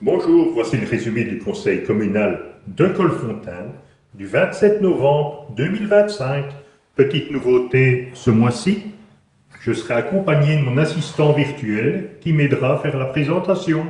Bonjour, voici le résumé du conseil communal de Colfontaine du 27 novembre 2025. Petite nouveauté ce mois-ci, je serai accompagné de mon assistant virtuel qui m'aidera à faire la présentation.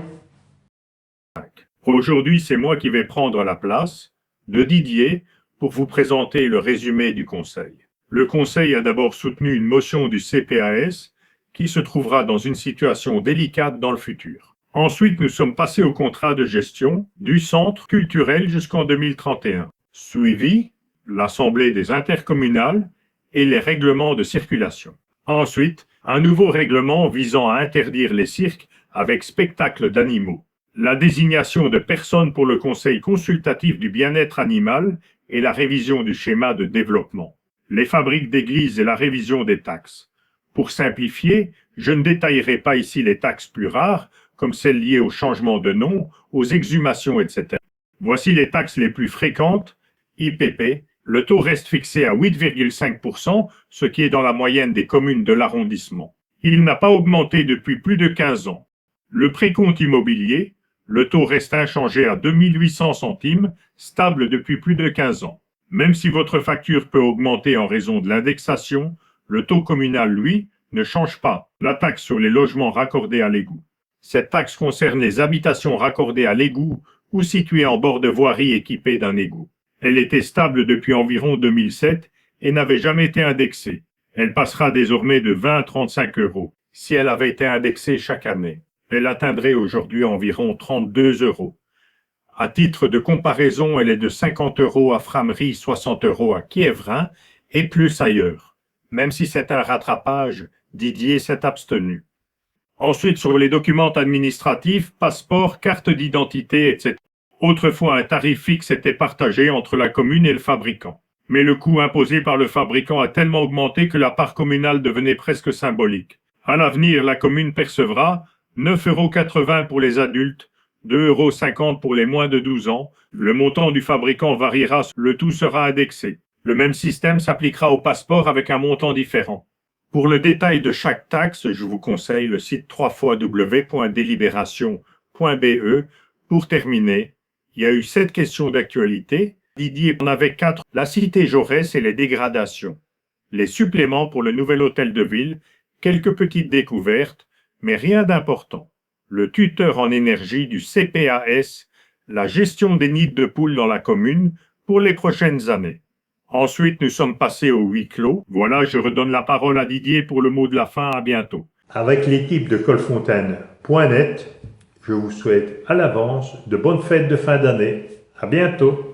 Aujourd'hui, c'est moi qui vais prendre la place de Didier pour vous présenter le résumé du Conseil. Le Conseil a d'abord soutenu une motion du CPAS qui se trouvera dans une situation délicate dans le futur. Ensuite, nous sommes passés au contrat de gestion du centre culturel jusqu'en 2031, suivi l'Assemblée des intercommunales et les règlements de circulation. Ensuite, un nouveau règlement visant à interdire les cirques avec spectacle d'animaux. La désignation de personnes pour le Conseil consultatif du bien-être animal et la révision du schéma de développement. Les fabriques d'églises et la révision des taxes. Pour simplifier, je ne détaillerai pas ici les taxes plus rares, comme celles liées au changement de nom, aux exhumations, etc. Voici les taxes les plus fréquentes. IPP, le taux reste fixé à 8,5%, ce qui est dans la moyenne des communes de l'arrondissement. Il n'a pas augmenté depuis plus de 15 ans. Le précompte immobilier, le taux reste inchangé à 2800 centimes, stable depuis plus de 15 ans. Même si votre facture peut augmenter en raison de l'indexation, le taux communal, lui, ne change pas. La taxe sur les logements raccordés à l'égout. Cette taxe concerne les habitations raccordées à l'égout ou situées en bord de voirie équipée d'un égout. Elle était stable depuis environ 2007 et n'avait jamais été indexée. Elle passera désormais de 20 à 35 euros. Si elle avait été indexée chaque année, elle atteindrait aujourd'hui environ 32 euros. À titre de comparaison, elle est de 50 euros à Frameries, 60 euros à Kievrin et plus ailleurs. Même si c'est un rattrapage, Didier s'est abstenu. Ensuite, sur les documents administratifs, passeport, carte d'identité, etc. Autrefois, un tarif fixe était partagé entre la commune et le fabricant. Mais le coût imposé par le fabricant a tellement augmenté que la part communale devenait presque symbolique. À l'avenir, la commune percevra 9,80 € pour les adultes, 2,50 € pour les moins de 12 ans. Le montant du fabricant variera, le tout sera indexé. Le même système s'appliquera au passeport avec un montant différent. Pour le détail de chaque taxe, je vous conseille le site www.delibération.be. Pour terminer, il y a eu 7 questions d'actualité. Didier en avait 4. La cité Jaurès et les dégradations. Les suppléments pour le nouvel hôtel de ville. Quelques petites découvertes, mais rien d'important. Le tuteur en énergie du CPAS. La gestion des nids de poules dans la commune pour les prochaines années. Ensuite, nous sommes passés au huis clos. Voilà, je redonne la parole à Didier pour le mot de la fin. À bientôt. Avec l'équipe de Colfontaine.net, je vous souhaite à l'avance de bonnes fêtes de fin d'année. À bientôt.